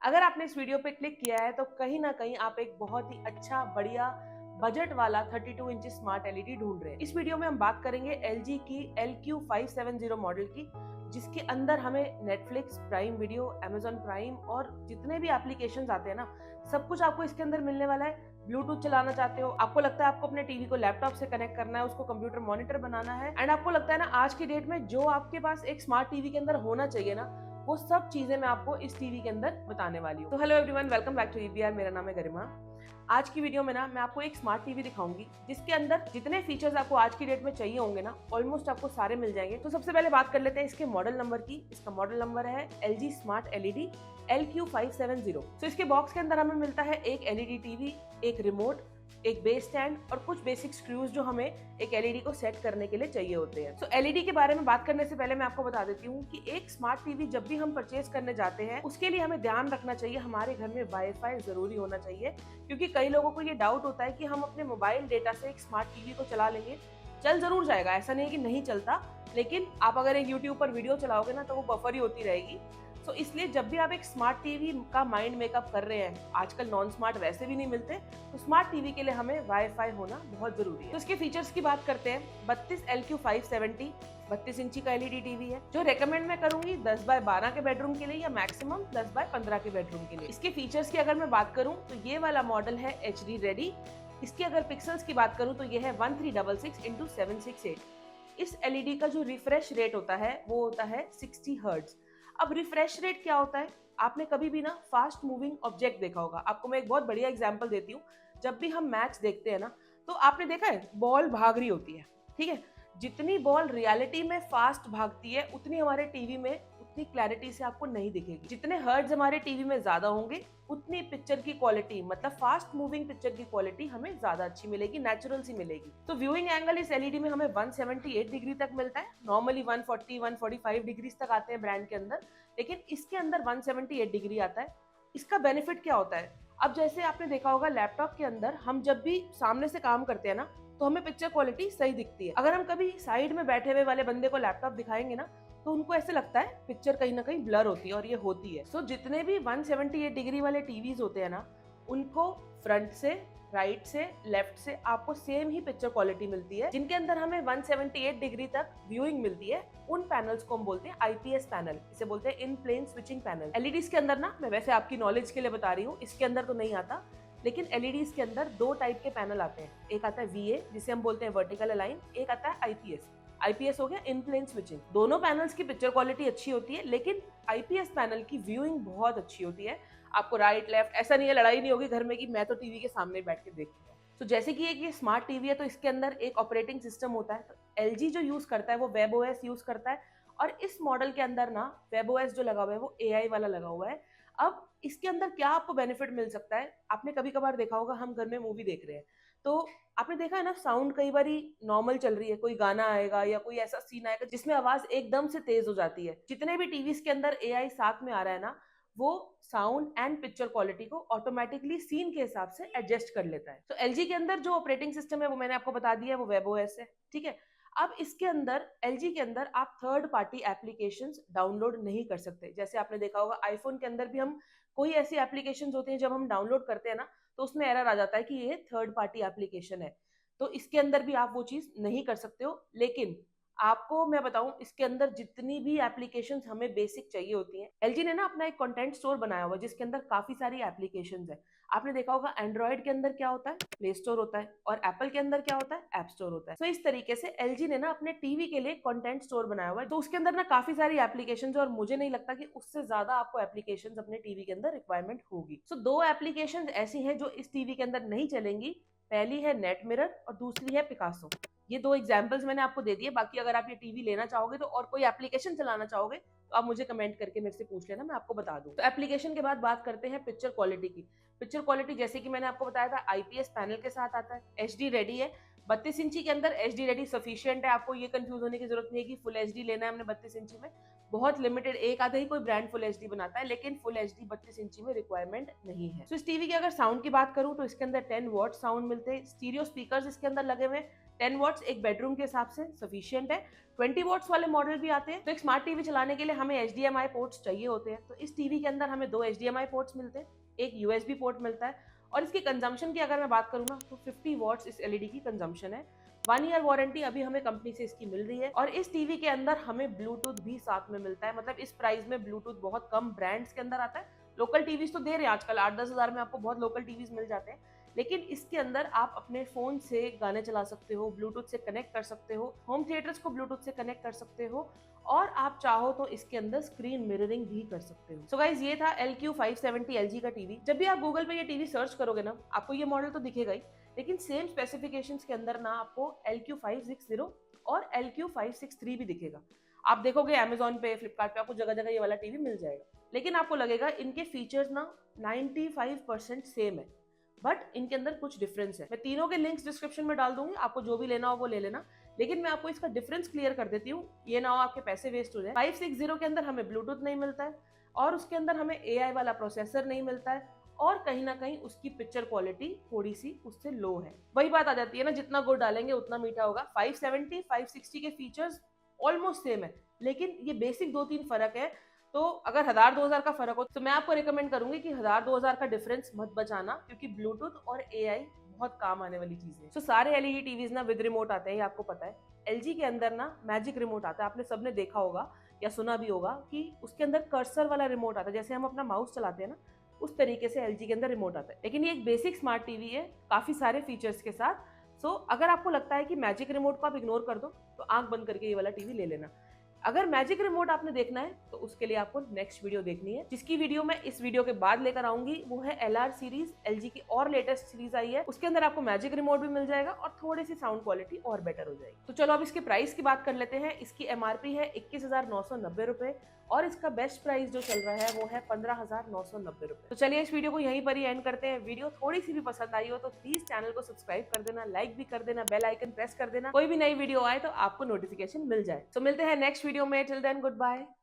अगर आपने इस वीडियो पे क्लिक किया है तो कहीं ना कहीं आप एक बहुत ही अच्छा बढ़िया बजट वाला 32 इंच स्मार्ट एलईडी ढूंढ रहे हैं। इस वीडियो में हम बात करेंगे LG की LQ570 मॉडल की, जिसके अंदर हमें Netflix, prime video, Amazon prime और जितने भी एप्लीकेशंस आते हैं ना, सब कुछ आपको इसके अंदर मिलने वाला है। ब्लूटूथ चलाना चाहते हो, आपको लगता है आपको अपने टीवी को लैपटॉप से कनेक्ट करना है, उसको कंप्यूटर मॉनिटर बनाना है, एंड आपको लगता है ना आज की डेट में जो आपके पास एक स्मार्ट टीवी के अंदर होना चाहिए ना, वो सब चीजें मैं आपको इस टीवी के अंदर बताने वाली हूँ। तो hello everyone, welcome back to EVR. मेरा नाम है गरिमा। आज की वीडियो में ना मैं आपको एक स्मार्ट टीवी दिखाऊंगी जिसके अंदर जितने फीचर्स आपको आज की डेट में चाहिए होंगे ना, ऑलमोस्ट आपको सारे मिल जाएंगे। तो सबसे पहले बात कर लेते हैं इसके मॉडल नंबर की। इसका मॉडल नंबर है LG स्मार्ट एलईडी LQ570। तो इसके बॉक्स के अंदर हमें मिलता है एक एलईडी टीवी, एक रिमोट, एक बेस स्टैंड और कुछ बेसिक स्क्रूज जो हमें एक एलईडी को सेट करने के लिए चाहिए होते हैं। तो एलईडी के बारे में बात करने से पहले मैं आपको बता देती हूँ कि एक स्मार्ट टीवी जब भी हम परचेज करने जाते हैं, उसके लिए हमें ध्यान रखना चाहिए हमारे घर में वाईफाई जरूरी होना चाहिए, क्योंकि कई लोगों को ये डाउट होता है कि हम अपने मोबाइल डेटा से एक स्मार्ट टीवी को चला लेंगे। चल जरूर जाएगा, ऐसा नहीं है कि नहीं चलता, लेकिन आप अगर एक यूट्यूब पर वीडियो चलाओगे ना तो वो बफर ही होती रहेगी। तो इसलिए जब भी आप एक स्मार्ट टीवी का माइंड मेकअप कर रहे हैं, आजकल नॉन स्मार्ट वैसे भी नहीं मिलते, तो स्मार्ट टीवी के लिए हमें वाईफाई होना बहुत जरूरी है। तो इसके फीचर्स की बात करते हैं। 32 LQ570 32 इंची का एलईडी टीवी है, जो रेकमेंड मैं करूंगी 10 बाय 12 के बेडरूम के लिए या मैक्सिमम 10 बाय 15 के बेडरूम के लिए। इसके फीचर्स की अगर मैं बात करूं तो ये वाला मॉडल है HD रेडी। इसकी अगर पिक्सल्स की बात करूं तो ये है 1366x768। इस एलईडी का जो रिफ्रेश रेट होता है वो होता है 60 हर्ट्ज। अब रिफ्रेश रेट क्या होता है? आपने कभी भी ना फास्ट मूविंग ऑब्जेक्ट देखा होगा। आपको मैं एक बहुत बढ़िया एग्जांपल देती हूँ। जब भी हम मैच देखते हैं ना, तो आपने देखा है बॉल भाग रही होती है, ठीक है। जितनी बॉल रियलिटी में फास्ट भागती है, उतनी हमारे टीवी में उतनी क्लैरिटी से आपको नहीं दिखेगी। जितने हर्ट्ज हमारे टीवी में ज्यादा होंगे, उतनी पिक्चर की क्वालिटी, मतलब फास्ट मूविंग पिक्चर की क्वालिटी हमें ज्यादा अच्छी मिलेगी, नेचुरल सी मिलेगी। तो व्यूइंग एंगल इस एलईडी में हमें 178 डिग्री तक मिलता है। नॉर्मली 140 145 डिग्री तक आते हैं ब्रांड के अंदर, लेकिन इसके अंदर 178 डिग्री आता है। इसका बेनिफिट क्या होता है? अब जैसे आपने देखा होगा लैपटॉप के अंदर हम जब भी सामने से काम करते हैं ना, तो हमें पिक्चर क्वालिटी सही दिखती है। अगर हम कभी साइड में बैठे हुए वाले बंदे को लैपटॉप दिखाएंगे ना, तो उनको ऐसे लगता है पिक्चर कहीं ना कहीं ब्लर होती है, और ये होती है। सो जितने भी 178 डिग्री वाले टीवीज होते हैं ना, उनको फ्रंट से, राइट से, लेफ्ट से आपको सेम ही पिक्चर क्वालिटी मिलती है। जिनके अंदर हमें 178 डिग्री तक व्यूइंग मिलती है, उन पैनल्स को हम बोलते हैं IPS पैनल। इसे बोलते हैं इन प्लेन स्विचिंग पैनल। एलईडीज के अंदर ना, मैं वैसे आपकी नॉलेज के लिए बता रही हूँ, इसके अंदर तो नहीं आता, लेकिन एलईडीज के अंदर दो टाइप के पैनल आते हैं। एक आता है VA, जिसे हम बोलते हैं वर्टिकल अलाइन, एक आता है IPS हो गया इन प्लेन स्विचिंग। दोनों पैनल्स की पिक्चर क्वालिटी अच्छी होती है, लेकिन IPS पैनल की व्यूइंग बहुत अच्छी होती है। आपको राइट लेफ्ट ऐसा नहीं है, लड़ाई नहीं होगी घर में कि मैं तो टीवी के सामने बैठ के देखूंगा। तो जैसे कि ये स्मार्ट टीवी है, तो इसके अंदर एक ऑपरेटिंग सिस्टम होता है। तो LG जो यूज करता है वो WebOS यूज करता है, और इस मॉडल के अंदर ना WebOS जो लगा हुआ है वो AI वाला लगा हुआ है। अब इसके अंदर क्या आपको बेनिफिट मिल सकता है? आपने कभी कभार देखा होगा, हम घर में मूवी देख रहे हैं, तो आपने देखा है ना, साउंड कई बार नॉर्मल चल रही है, कोई गाना आएगा या कोई ऐसा सीन आएगा जिसमें आवाज एकदम से तेज हो जाती है। जितने भी टीवीज के अंदर AI साथ में आ रहा है ना, वो साउंड एंड पिक्चर क्वालिटी को ऑटोमेटिकली सीन के हिसाब से एडजस्ट कर लेता है। तो LG के अंदर जो ऑपरेटिंग सिस्टम है वो मैंने आपको बता दिया है, वो WebOS है, ठीक है। अब इसके अंदर LG के अंदर आप थर्ड पार्टी एप्लीकेशंस डाउनलोड नहीं कर सकते। जैसे आपने देखा होगा आईफोन के अंदर भी हम कोई ऐसी एप्लीकेशंस होती हैं, जब हम डाउनलोड करते हैं ना, तो उसमें एरर आ जाता है कि ये थर्ड पार्टी एप्लीकेशन है। तो इसके अंदर भी आप वो चीज नहीं कर सकते हो। लेकिन आपको मैं बताऊं, इसके अंदर जितनी भी एप्लीकेशंस हमें बेसिक चाहिए होती हैं, LG ने ना अपना एक कंटेंट स्टोर बनाया हुआ है जिसके अंदर काफी सारी एप्लीकेशंस है। आपने देखा होगा एंड्रॉइड के अंदर क्या होता है, प्ले स्टोर होता है, और एप्पल के अंदर क्या होता है, ऐप स्टोर होता है। तो इस तरीके से LG ने ना अपने टीवी के लिए कंटेंट स्टोर बनाया हुआ है, तो उसके अंदर ना काफी सारी एप्लीकेशंस है, और मुझे नहीं लगता कि उससे ज्यादा आपको एप्लीकेशंस अपने टीवी के अंदर रिक्वायरमेंट होगी। सो दो एप्लीकेशंस ऐसी हैं जो इस टीवी के अंदर नहीं चलेंगी। पहली है नेट मिरर और दूसरी है पिकासो। ये दो एग्जाम्पल्स मैंने आपको दे दिए। बाकी अगर आप ये टीवी लेना चाहोगे तो, और कोई एप्लीकेशन चलाना चाहोगे, तो आप मुझे कमेंट करके मेरे से पूछ लेना, मैं आपको बता दूं। तो एप्लीकेशन के बाद बात करते हैं पिक्चर क्वालिटी की। पिक्चर क्वालिटी जैसे कि मैंने आपको बताया था, IPS पैनल के साथ आता है, HD रेडी है। 32 इंची के अंदर HD रेडी सफिशियंट है, आपको ये कंफ्यूज होने की जरूरत नहीं है कि फुल HD लेना है हमने 32 इंची में। बहुत लिमिटेड एक आधा ही कोई ब्रांड फुल एचडी बनाता है, लेकिन फुल एचडी 32 इंची में रिक्वायरमेंट नहीं है। तो इस टीवी की अगर साउंड की बात करूं तो इसके अंदर 10 वॉट साउंड मिलते हैं। स्टीरियो स्पीकर्स इसके अंदर लगे हुए, 10 वॉट्स एक बेडरूम के हिसाब से सफिशिएंट है। 20 वॉट्स वाले मॉडल भी आते हैं। तो एक स्मार्ट टीवी चलाने के लिए हमें एचडीएमआई पोर्ट्स चाहिए होते हैं, तो इस टीवी के अंदर हमें 2 एचडीएमआई पोर्ट्स मिलते हैं, एक यूएसबी पोर्ट मिलता है। और इसकी कंजम्पशन की अगर मैं बात करूँ ना तो 50 वॉट्स इस एलईडी की कंजम्पशन है। 1 ईयर वारंटी अभी हमें कंपनी से इसकी मिल रही है। और इस टीवी के अंदर हमें ब्लूटूथ भी साथ में मिलता है। मतलब इस प्राइस में ब्लूटूथ बहुत कम ब्रांड्स के अंदर आता है। लोकल टीवीज तो दे रहे हैं आजकल, 8-10 हज़ार में आपको बहुत लोकल टीवीज मिल जाते हैं, लेकिन इसके अंदर आप अपने फोन से गाने चला सकते हो, ब्लूटूथ से कनेक्ट कर सकते हो, होम थिएटर्स को ब्लूटूथ से कनेक्ट कर सकते हो, और आप चाहो तो इसके अंदर स्क्रीन मिररिंग भी कर सकते हो। सो गाइज, ये था LQ570 LG का टीवी। जब भी आप गूगल पे ये टीवी सर्च करोगे ना, आपको ये मॉडल तो दिखेगा ही, लेकिन सेम स्पेसिफिकेशंस के अंदर ना आपको LQ560 और LQ563 भी दिखेगा। आप देखोगे अमेजोन पे, फ्लिपकार्ट पे आपको जगह जगह ये वाला टीवी मिल जाएगा, लेकिन आपको लगेगा इनके फीचर्स ना 95% सेम है, बट इनके अंदर कुछ डिफरेंस है। मैं तीनों के लिंक्स डिस्क्रिप्शन में डाल दूंगी, आपको जो भी लेना हो वो ले लेना, लेकिन मैं आपको इसका डिफरेंस क्लियर कर देती हूँ, ये ना हो आपके पैसे वेस्ट हो जाए। 560 के अंदर हमें ब्लूटूथ नहीं मिलता है, और उसके अंदर हमें AI वाला प्रोसेसर नहीं मिलता है, और कहीं ना कहीं उसकी पिक्चर क्वालिटी थोड़ी सी उससे लो है। वही बात आ जाती है ना, जितना गुड़ डालेंगे उतना मीठा होगा। 570 560 के फीचर्स ऑलमोस्ट सेम है, लेकिन ये बेसिक 2-3 फर्क है। तो अगर 1000-2000 का फर्क हो तो मैं आपको रिकमेंड करूंगी कि 1000-2000 का डिफरेंस मत बचाना, क्योंकि ब्लूटूथ और AI बहुत काम आने वाली चीज है। तो सारे एलईडी टीवीज ना विद रिमोट आते हैं, ये आपको पता है। एलजी के अंदर ना मैजिक रिमोट आता है, आपने सबने देखा होगा या सुना भी होगा कि उसके अंदर कर्सर वाला रिमोट आता है, जैसे हम अपना माउस चलाते हैं ना, उस तरीके से एलजी के अंदर रिमोट आता है। लेकिन ये एक बेसिक स्मार्ट टीवी है काफी सारे फीचर्स के साथ। सो अगर आपको लगता है कि मैजिक रिमोट को आप इग्नोर कर दो, तो आंख बंद करके ये वाला टीवी ले लेना। अगर मैजिक रिमोट आपने देखना है तो उसके लिए आपको नेक्स्ट वीडियो देखनी है, जिसकी वीडियो मैं इस वीडियो के बाद लेकर आऊंगी। वो है LR सीरीज, एलजी की और लेटेस्ट सीरीज आई है, उसके अंदर आपको मैजिक रिमोट भी मिल जाएगा और थोड़ी सी साउंड क्वालिटी और बेटर हो जाएगी। तो चलो अब इसके प्राइस की बात कर लेते हैं। इसकी MRP है 21,990 रुपए, और इसका बेस्ट प्राइस जो चल रहा है वो है 15,990 रुपए। तो चलिए इस वीडियो को यहीं पर ही एंड करते हैं। वीडियो थोड़ी सी भी पसंद आई हो तो प्लीज चैनल को सब्सक्राइब कर देना, लाइक भी कर देना, बेल आइकन प्रेस कर देना, कोई भी नई वीडियो आए तो आपको नोटिफिकेशन मिल जाए। तो मिलते हैं नेक्स्ट वीडियो में, टिल देन गुड बाय।